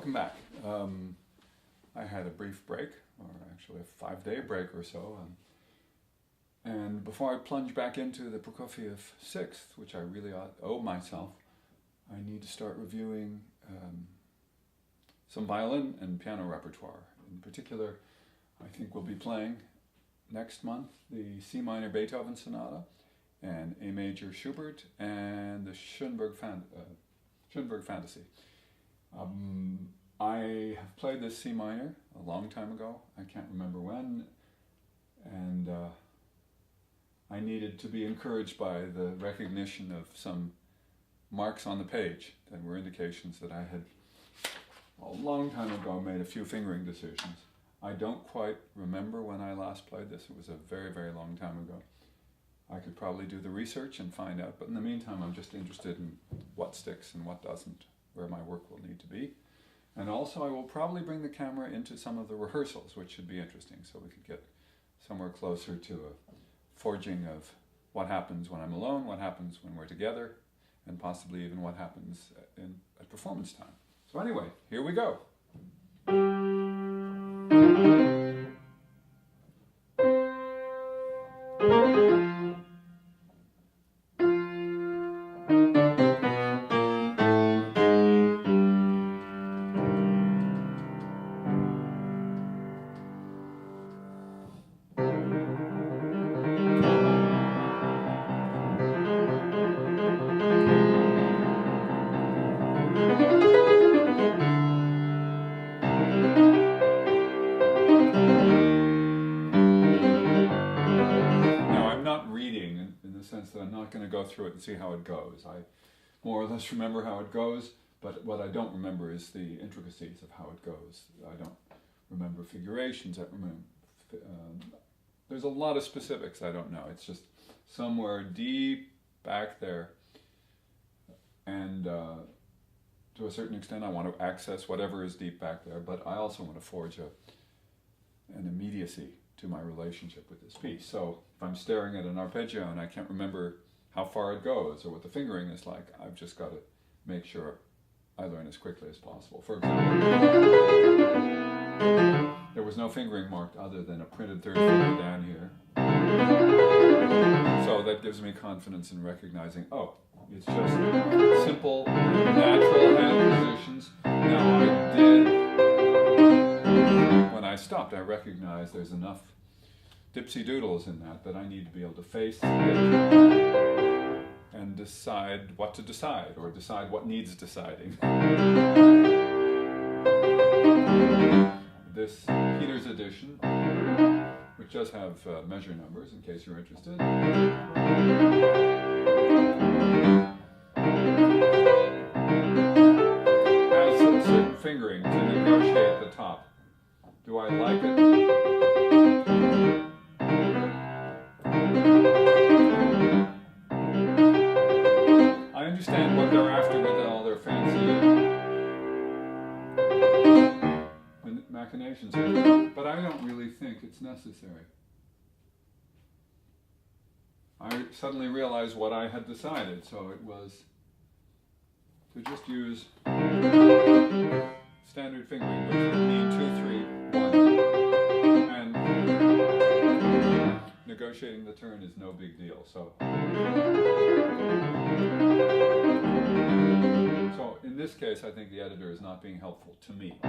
welcome back. I had a brief break, or actually a 5-day break or so, and before I plunge back into the Prokofiev Sixth, which I really owe myself, I need to start reviewing some violin and piano repertoire. In particular, I think we'll be playing next month the C minor Beethoven Sonata and A major Schubert and the Schoenberg Fantasy. I have played this C minor a long time ago. I can't remember when, and I needed to be encouraged by the recognition of some marks on the page that were indications that I had a long time ago made a few fingering decisions. I don't quite remember when I last played this. It was a very, very long time ago. I could probably do the research and find out, but in the meantime I'm just interested in what sticks and what doesn't, where my work will need to be. And also I will probably bring the camera into some of the rehearsals, which should be interesting, so we could get somewhere closer to a forging of what happens when I'm alone, what happens when we're together, and possibly even what happens at performance time. So anyway, here we go. Through it and see how it goes. I more or less remember how it goes, but what I don't remember is the intricacies of how it goes. I don't remember figurations. I remember there's a lot of specifics I don't know. It's just somewhere deep back there, and to a certain extent I want to access whatever is deep back there, but I also want to forge an immediacy to my relationship with this piece. So if I'm staring at an arpeggio and I can't remember how far it goes or what the fingering is like, I've just got to make sure I learn as quickly as possible. For example, there was no fingering marked other than a printed third finger down here. So that gives me confidence in recognizing, oh, it's just simple, natural hand positions. Now I did, when I stopped, I recognized there's enough dipsy doodles in that I need to be able to face it and decide what to decide, or decide what needs deciding. This Peter's edition, which does have measure numbers in case you're interested, has some certain fingering to negotiate the top. Do I like it? I understand what they're after with all their fancy machinations here, but I don't really think it's necessary. I suddenly realized what I had decided, so it was to just use standard fingering, which would mean 2, 3, 1, and negotiating the turn is no big deal. So in this case, I think the editor is not being helpful to me.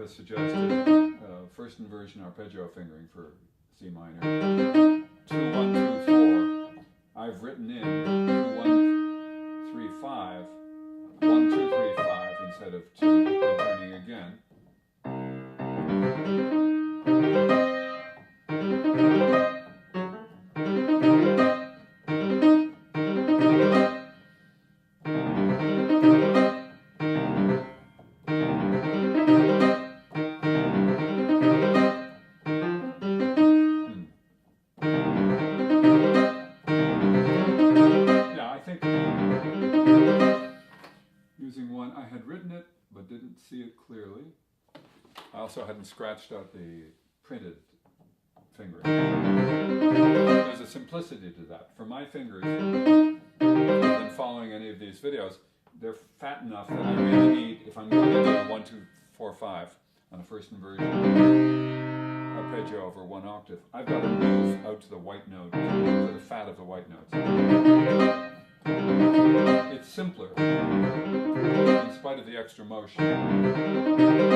Suggested first inversion arpeggio fingering for C minor 2, 1, 2, 4. I've written in 2, 1, 3, 5, 1, 2, 3, 5 instead of 2 and turning again. and scratched out the printed fingering. There's a simplicity to that. For my fingers, if you've been following any of these videos, they're fat enough that I really need, if I'm going to do 1, 2, 4, 5 on a first inversion arpeggio over 1 octave, I've got to move out to the white note, to the fat of the white notes. It's simpler, in spite of the extra motion.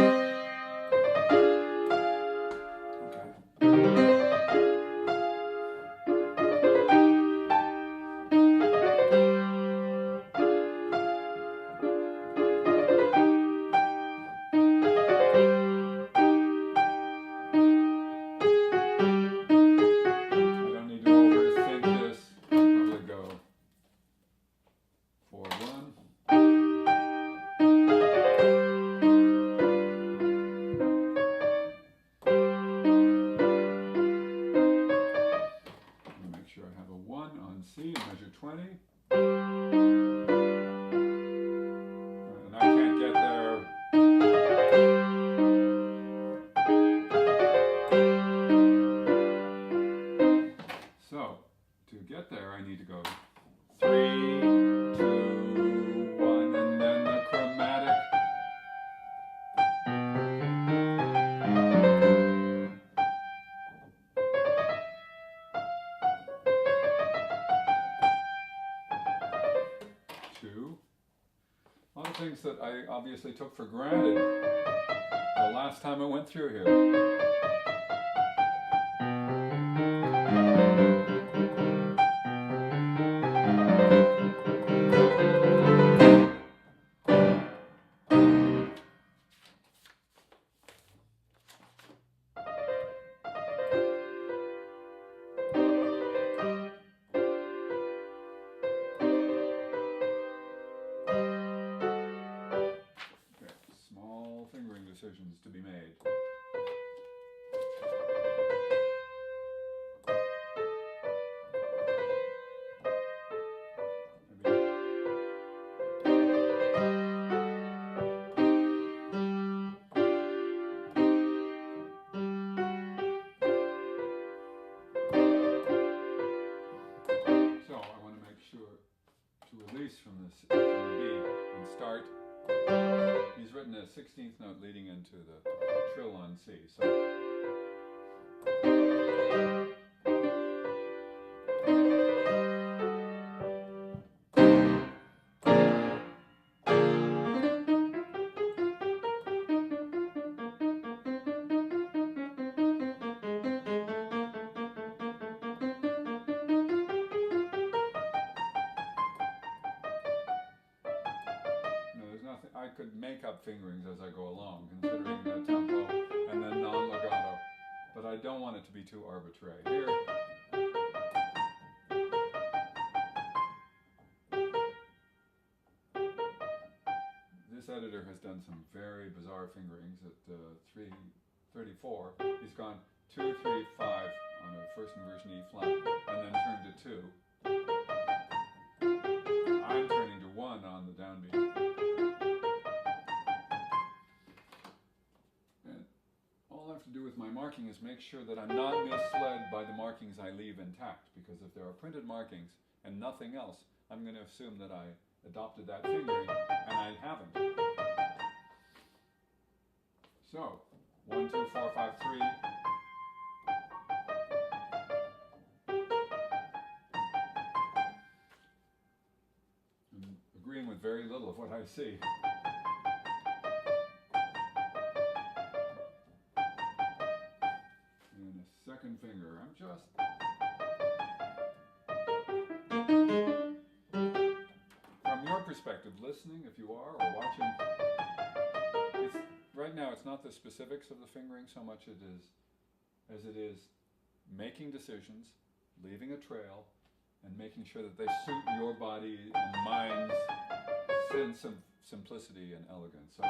C, measure 20. And I can't get there. So, to get there, I need to go 3, 2, 1, and then the chromatic. A lot of things that I obviously took for granted the last time I went through here. Decisions to be made. So I want to make sure to release from this from the B and start. He's written a 16th note leading into the trill on C. So I could make up fingerings as I go along, considering the tempo and then non-legato, but I don't want it to be too arbitrary. Here, this editor has done some very bizarre fingerings at 3:34. He's gone 2, 3, 5 on a first inversion E flat, and then turned to 2. I'm turning to 1 on the downbeat. To do with my marking is make sure that I'm not misled by the markings I leave intact, because if there are printed markings and nothing else, I'm going to assume that I adopted that fingering, and I haven't. So, 1, 2, 4, 5, 3. I'm agreeing with very little of what I see. Second finger, I'm just from your perspective, listening if you are, or watching, right now it's not the specifics of the fingering so much as it is making decisions, leaving a trail, and making sure that they suit your body and mind's sense of simplicity and elegance. So,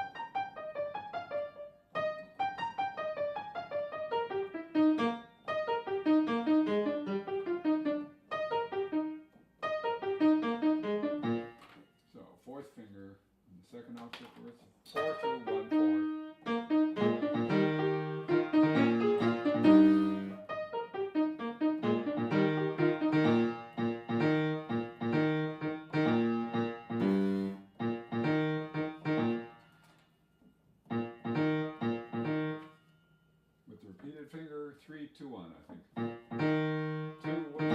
second octave, 4 through 1, 4. think. 2, 1.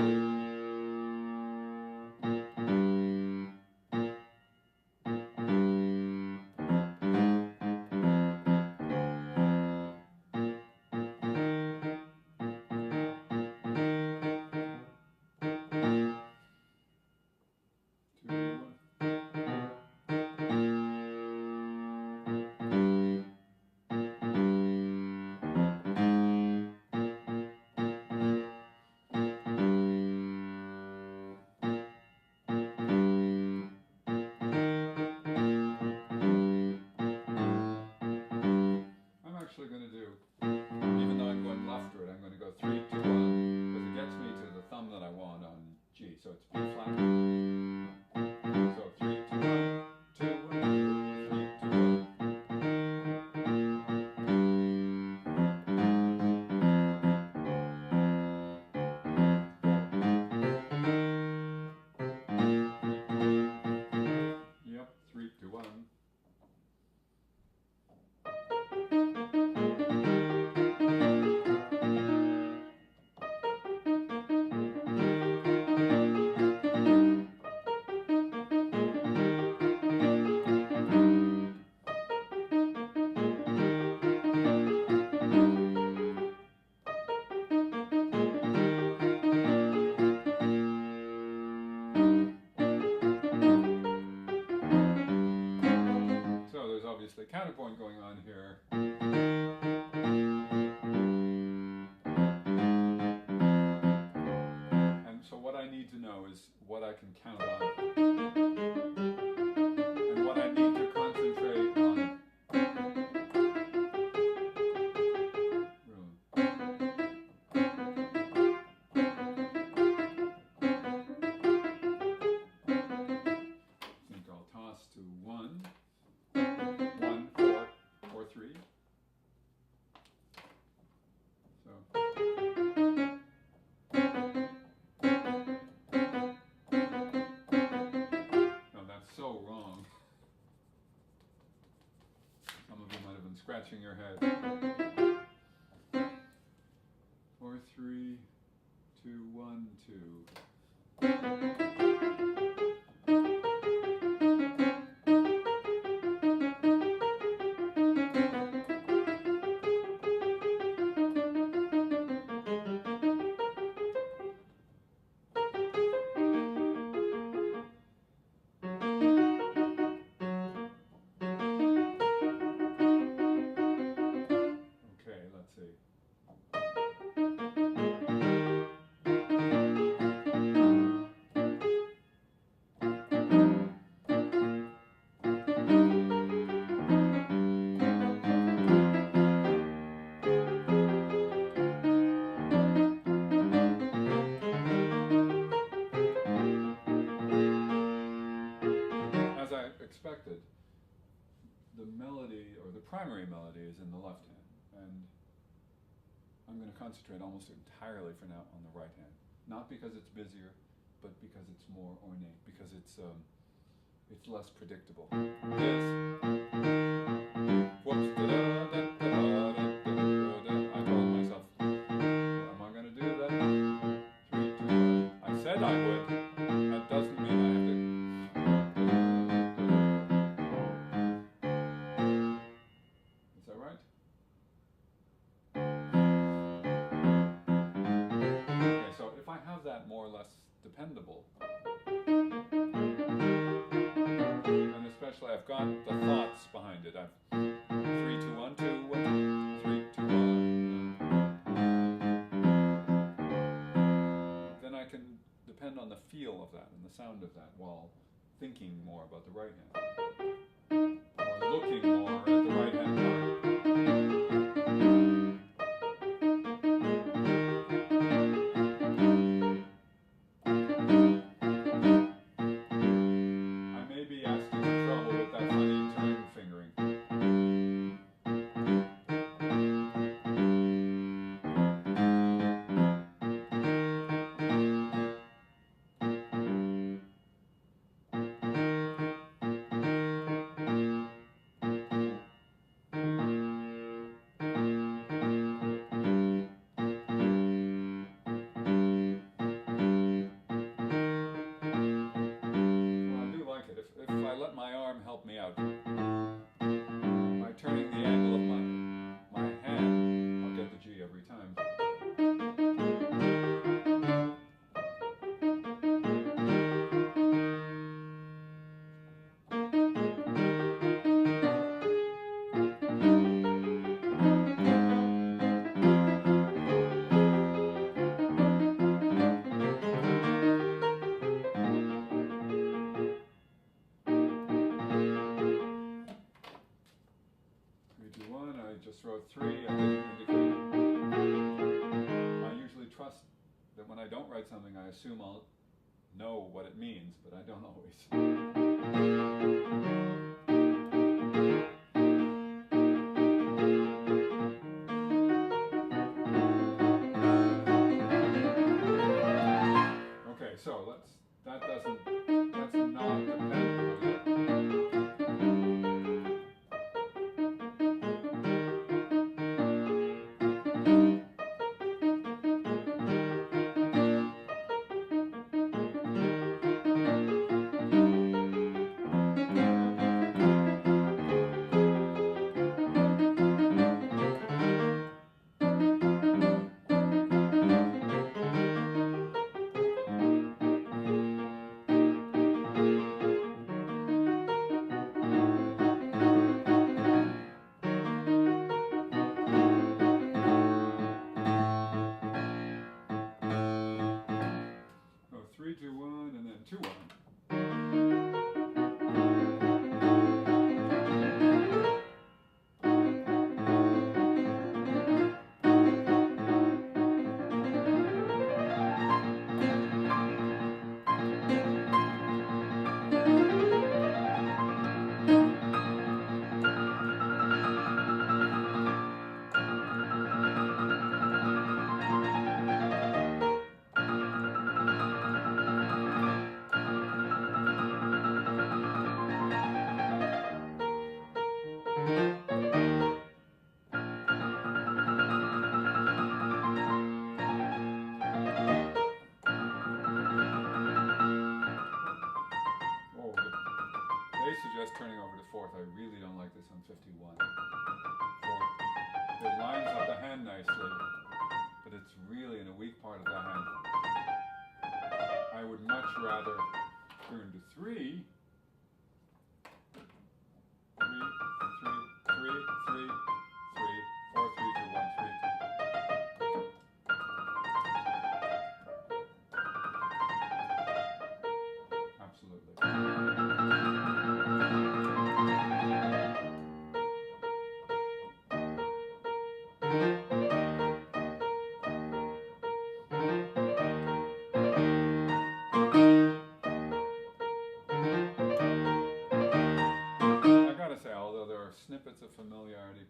I'm actually going to do, even though I'm going leftward, I'm going to go 3, 2, 1, because it gets me to the thumb that I want on G. So it's B flat. So 3, 2, 1, 2, 1, 3, 2, 1. Yep, 3, 2, 1. So there's obviously a counterpoint going on here. And so what I need to know is what I can count on. And what I need to concentrate on. Really. I think I'll toss to 1, 1, 4, or 3. So. No, that's so wrong. Some of you might have been scratching your head. 4, 3, 2, 1, 2. Okay, let's see. As I expected, the melody, or the primary melody, is in the left hand. And I'm going to concentrate almost entirely for now on the right hand. Not because it's busier, but because it's more ornate, because it's less predictable. This. Whoops. I told myself, am I going to do that? 3, 2, 1. I said I would. That doesn't mean I have to. Is that right? Okay, so if I have that more or less dependable, and especially I've got the thoughts behind it. I've 3, 2, 1, 2, 1, 3, 2, 1. Then I can depend on the feel of that and the sound of that while thinking more about the right hand. Or looking more at the right hand part. I don't write something, I assume I'll know what it means, but I don't always. Okay, so that's not dependable yet. So 3, 2, 1, and then 2, 1. Oh, they suggest turning over to 4th. I really don't like this on 51. 4th. It lines up the hand nicely, but it's really in a weak part of the hand. I would much rather turn to 3. 3, 3, 3, 3, 3, 4, 3, 2, 1, 3, 2. Absolutely. I gotta say, although there are snippets of familiarity,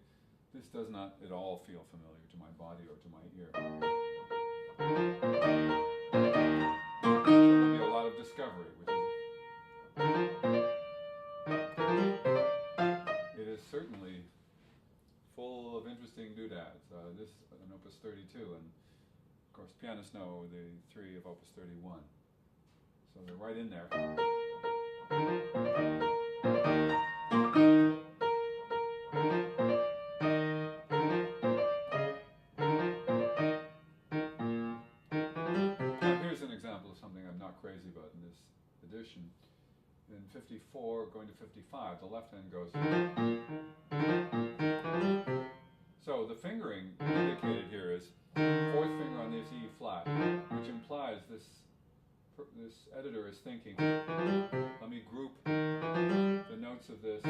this does not at all feel familiar to my body or to my ear. So there'll be a lot of discovery, which is, it is certainly full of interesting doodads. This an Opus 32, and of course pianists know the 3 of Opus 31. So they're right in there. Now here's an example of something I'm not crazy about in this edition. In 54, going to 55, the left hand goes. So the fingering indicated here is 4th finger on this E flat, which implies this editor is thinking, let me group the notes of this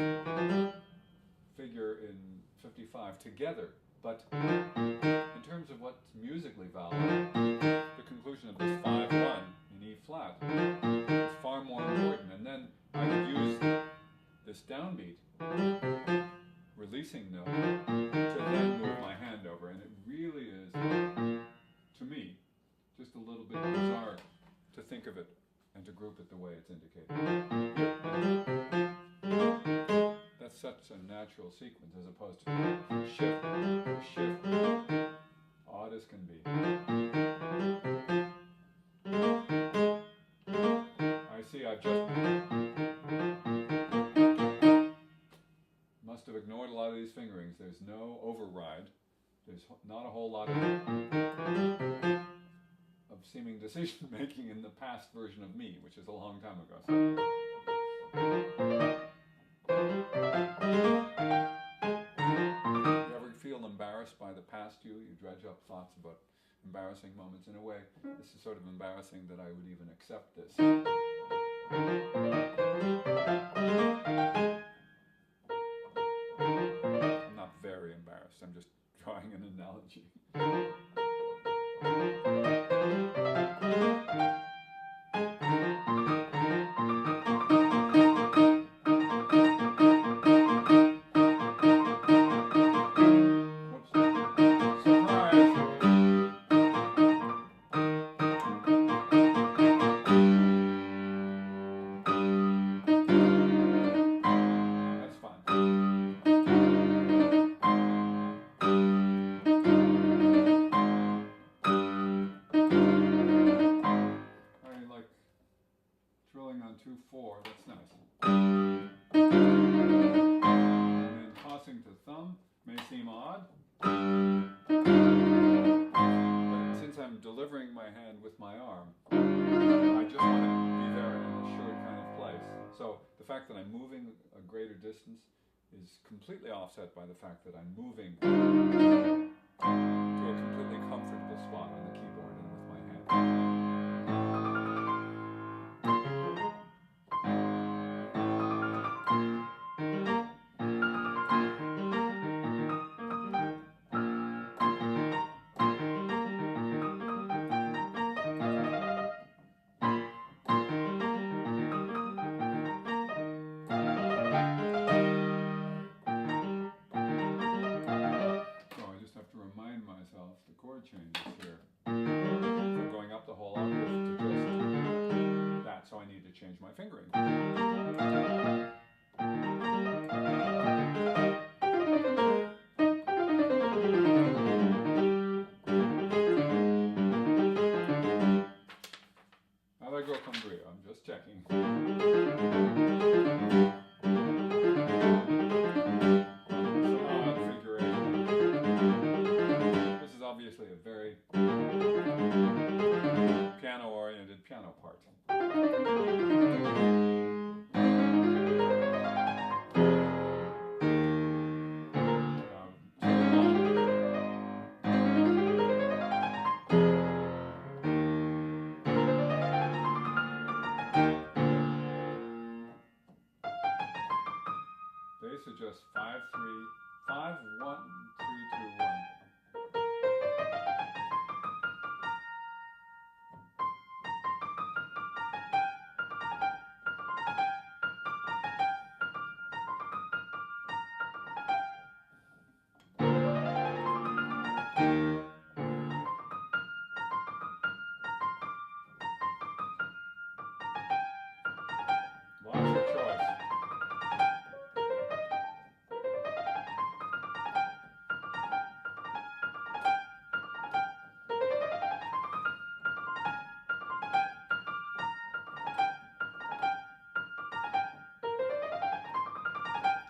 figure in 55 together. But in terms of what's musically valid, the conclusion of this 5-1 in E flat is far more important. And then I would use this downbeat, releasing note, to then move my hand over. And it really is, to me, just a little bit bizarre to think of it and to group it the way it's indicated. That's such a natural sequence as opposed to shift, shift, odd as can be. I see I've just must have ignored a lot of these fingerings. There's no override. There's not a whole lot of seeming decision making in the past version of me, which is a long time ago. So. You ever feel embarrassed by the past you? You dredge up thoughts about embarrassing moments. In a way, this is sort of embarrassing that I would even accept this. I'm not very embarrassed. I'm just drawing an analogy. I'm delivering my hand with my arm, I just want to be there in an assured kind of place. So the fact that I'm moving a greater distance is completely offset by the fact that I'm moving to a completely comfortable spot on the keyboard and with my hand. The chord changes here. From going up the whole octave to just that, so I need to change my fingering. Allegro con brio, I'm just checking. Obviously a very piano-oriented piano part. They suggest 5-3, 5-1, 3-2-1.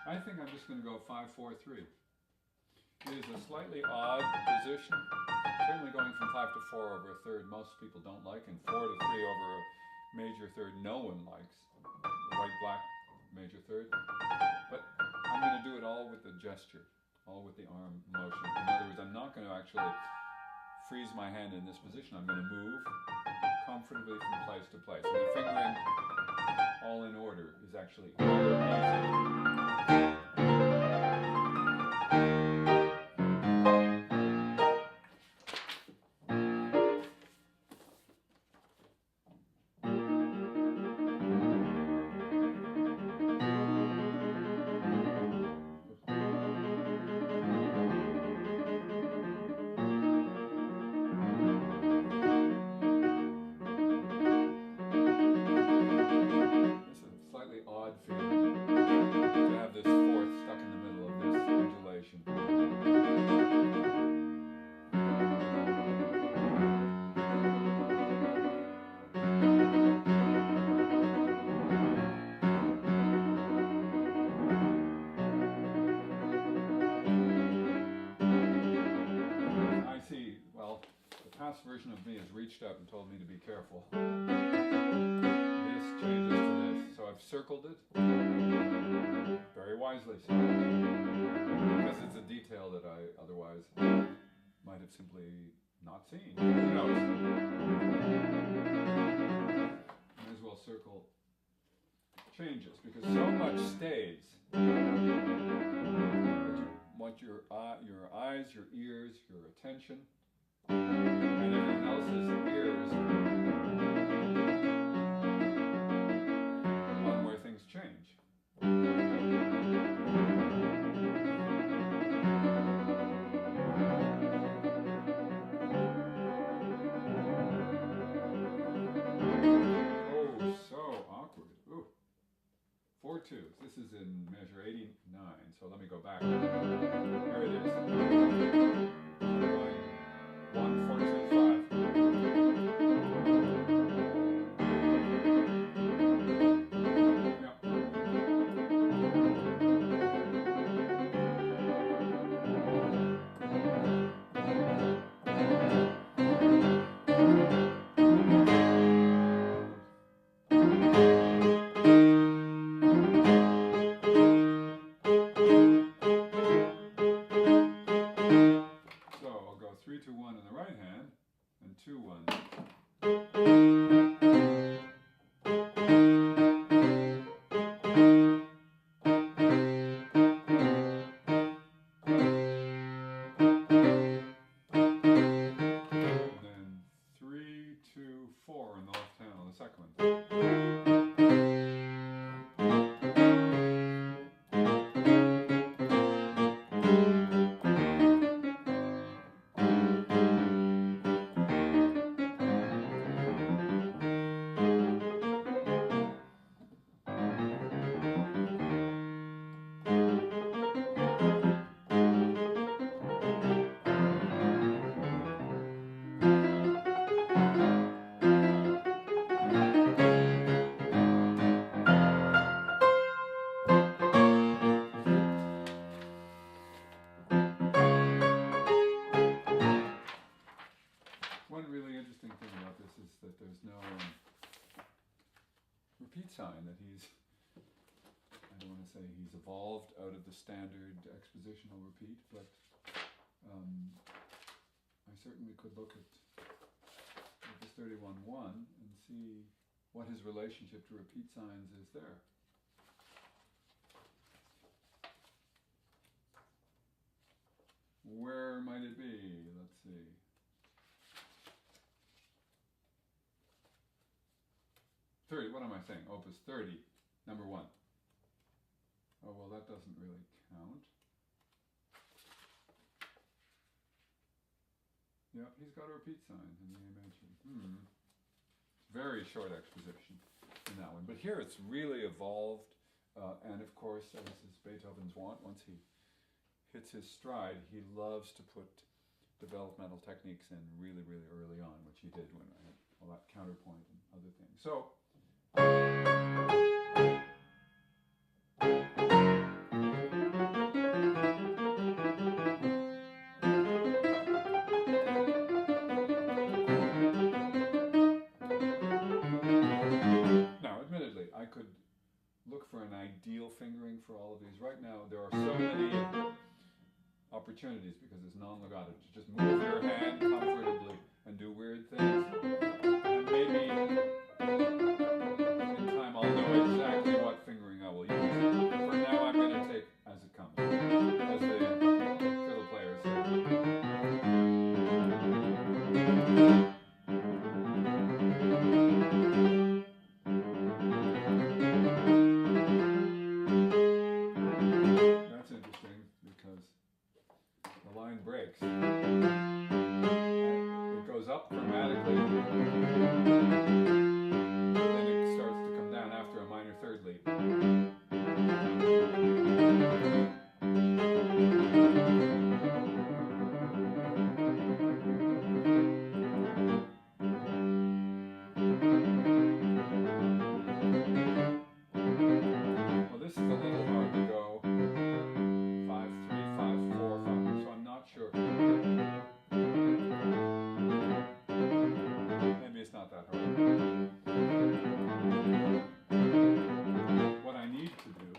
I think I'm just going to go 5-4-3. It is a slightly odd position. Certainly going from 5 to 4 over a third most people don't like, and 4 to 3 over a major third no one likes. White-black major third. But I'm going to do it all with the gesture, all with the arm motion. In other words, I'm not going to actually freeze my hand in this position. I'm going to move comfortably from place to place. And the fingering all in order is actually easy. Odd feeling to have this fourth stuck in the middle of this undulation. I see, well, the past version of me has reached out and told me to be careful. This changes to this. So I've circled it very wisely, so, because it's a detail that I otherwise might have simply not seen. Who knows? Might as well circle changes, because so much stays. But you want your eyes, your ears, your attention, and everyone else's ears on where things change. Oh, so awkward. Ooh. 4-2. This is in measure 89, so let me go back. Here it is. 1, 4, 2, 5. one. And then 3, 2, 4 in the left hand on the second one. One really interesting thing about this is that there's no repeat sign, that he's, I don't want to say he's evolved out of the standard expositional repeat, but I certainly could look at Opus 31.1 and see what his relationship to repeat signs is there. Where might it be? Let's see. What am I saying? Opus 30, number 1. Oh, well, that doesn't really count. Yep, he's got a repeat sign in the A major. Very short exposition in that one. But here it's really evolved, and of course, as is Beethoven's wont, once he hits his stride, he loves to put developmental techniques in really, really early on, which he did when I had all that counterpoint and other things. So, now, admittedly, I could look for an ideal fingering for all of these. Right now, there are so many opportunities, because it's non-legato, to just move your hand comfortably and do weird things. And maybe in time I'll know exactly what fingering I will use. For now, I'm going to take as it comes, as the fiddle player said. That's interesting, because the line breaks. It goes up chromatically, then it starts to come down after a minor third lead. Well, this is a little hard to go. 5, 3, 5, 4, 5. So I'm not sure. Maybe it's not that hard. What I need to do,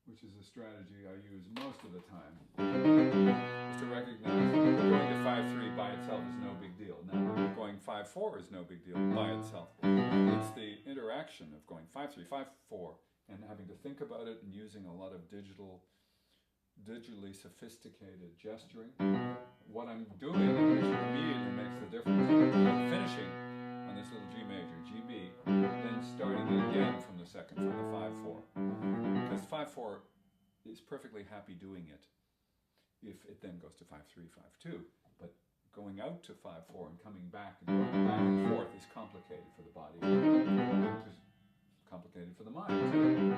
which is a strategy I use most of the time, is to recognize that going to 5-3 by itself is no big deal. Now, going 5-4 is no big deal by itself. It's the interaction of going 5-3, 5-4, and having to think about it and using a lot of digitally sophisticated gesturing. What I'm doing, which immediately makes the difference, I'm finishing on this little G major, GB, then starting again from the second, from the 5-4. Because 5-4 is perfectly happy doing it if it then goes to 5-3, 5-2. But going out to 5-4 and coming back and going back and forth is complicated for the body. It's complicated for the mind too.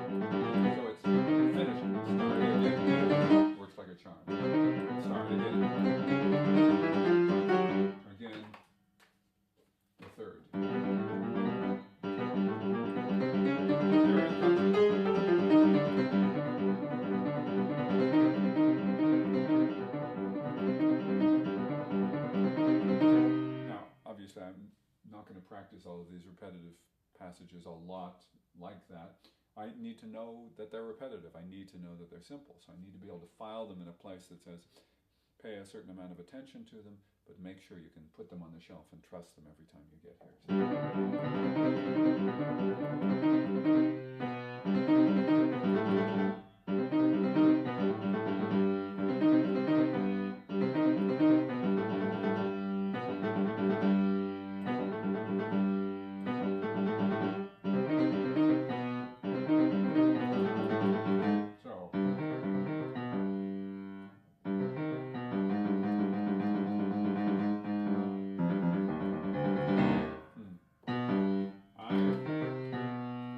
So it's finishing, starting again, works like a charm. Start again. Again, the third. Here it comes. Now, obviously, I'm not going to practice all of these repetitive passages a lot like that. I need to know that they're repetitive. I need to know that they're simple. So I need to be able to file them in a place that says, pay a certain amount of attention to them, but make sure you can put them on the shelf and trust them every time you get here.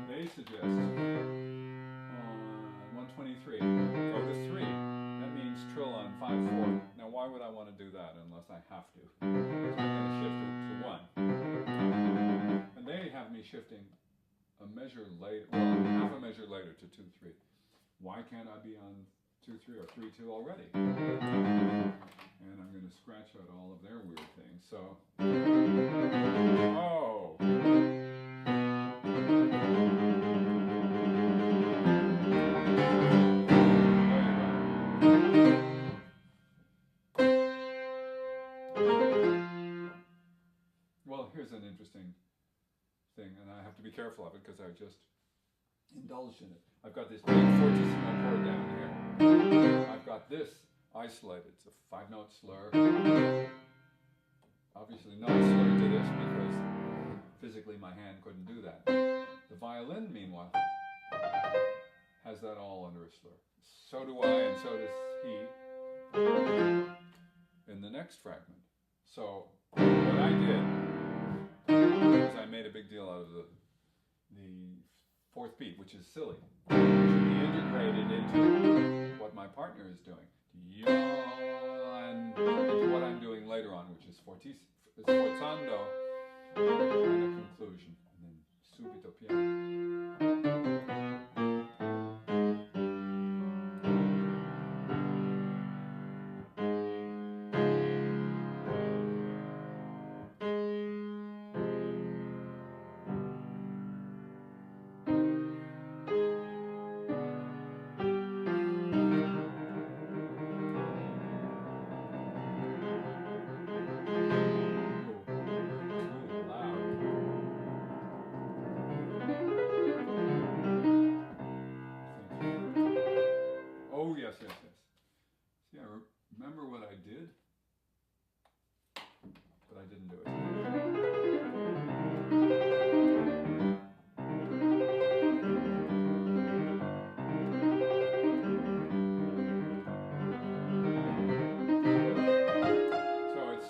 They suggest on 123, go to 3. That means trill on 5/4. Now, why would I want to do that unless I have to? So I'm going to shift it to 1. And they have me shifting a measure later, well, half a measure later to 2/3. Why can't I be on 2/3 or 3/2 already? And I'm going to scratch out all of their weird things. So, oh. Well, here's an interesting thing, and I have to be careful of it because I just indulged in it. I've got this big fortissimo chord down here. I've got this isolated. It's a 5-note slur. Obviously not slurred to this because physically my hand couldn't do that. The violin, meanwhile, has that all under a slur. So do I, and so does he in the next fragment. So what I did is I made a big deal out of the 4th beat, which is silly. It should be integrated into what my partner is doing. And into what I'm doing later on, which is sforzando and a conclusion. And then subito piano. Oh, yes. See, I remember what I did, but I didn't do it.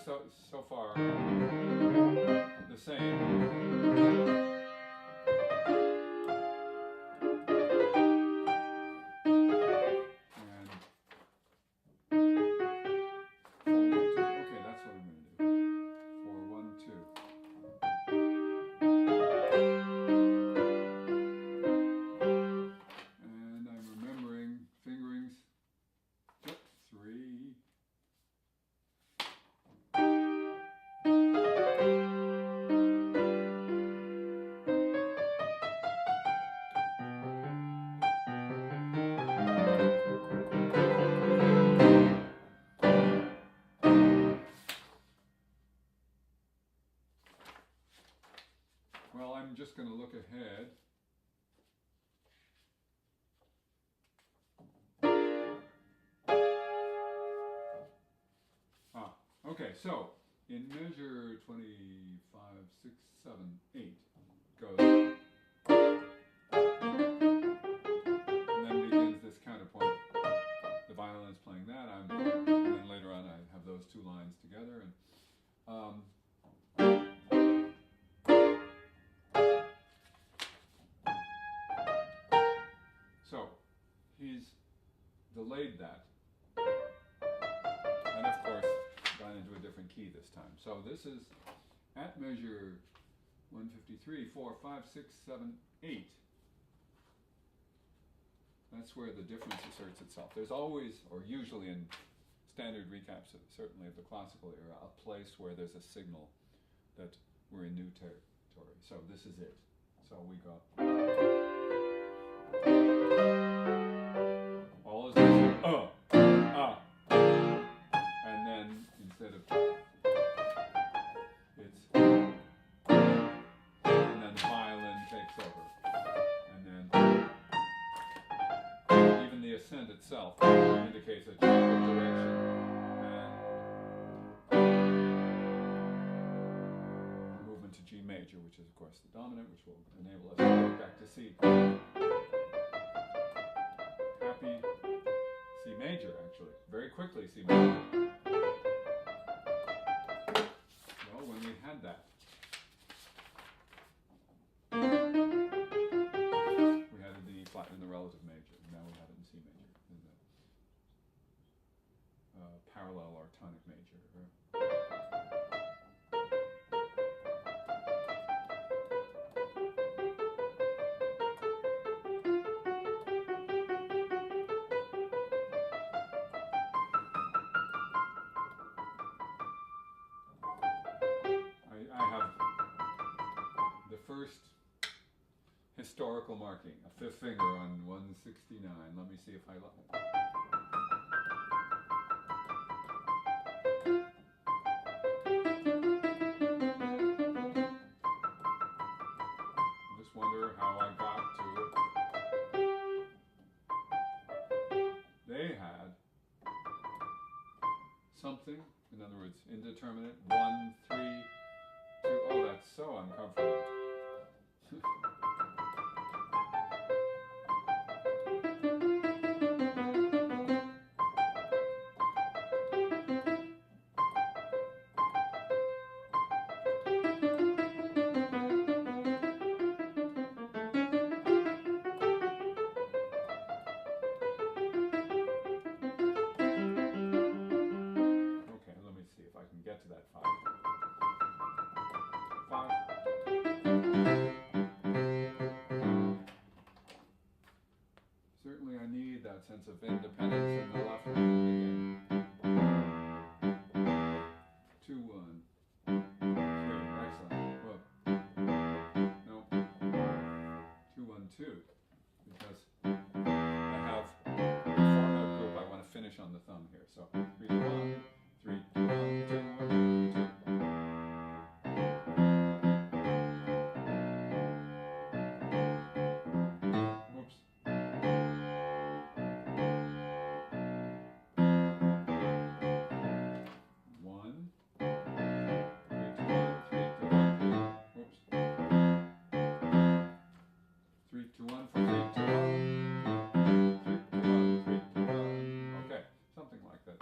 So it's so far the same. Well, I'm just going to look ahead. Okay, so in measure 25, 6, 7, 8 goes, and then begins this counterpoint. The violin's playing that, and then later on I have those two lines together, and so he's delayed that, and of course gone into a different key this time. So this is at measure 153, 4, 5, 6, 7, 8. That's where the difference asserts itself. There's always, or usually in standard recaps, certainly of the classical era, a place where there's a signal that we're in new territory. So this is it. So we go. All is this, and then instead of the ascent itself indicates a change of direction, and movement to G major, which is of course the dominant, which will enable us to go back to C. Happy C major, actually. Very quickly C major. Well, when we had that, we had a D flat in the relative major. Now we have it in C major, in the parallel or tonic major. I have the first historical marking, a fifth finger on 169. Let me see if I just wonder how I got to it. They had something, in other words, indeterminate, 1, 3, 2. Oh, that's so uncomfortable. Okay, let me see if I can get to that 5. 5. Certainly I need that sense of independence in the left hand again. 2, 1, 3, excellent. Whoa. No. 2, 1, 2. Because I have a 4-note group I want to finish on the thumb here. So 3, 2, 1, 3, 2, 1, 2, 1, 2. Whoops. 1, 3, 2, 1, 3, 2, 1, 3. Whoops. 3, 2, 1 for 3, 2, 1. 3, 2, 1, 3, 2, 1. Okay, something like that.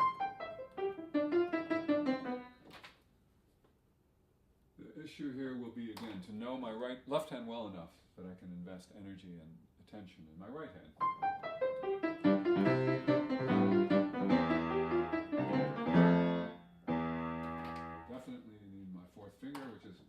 The issue here will be, again, to know my left hand well enough that I can invest energy and attention in my right hand. Definitely need my 4th finger, which is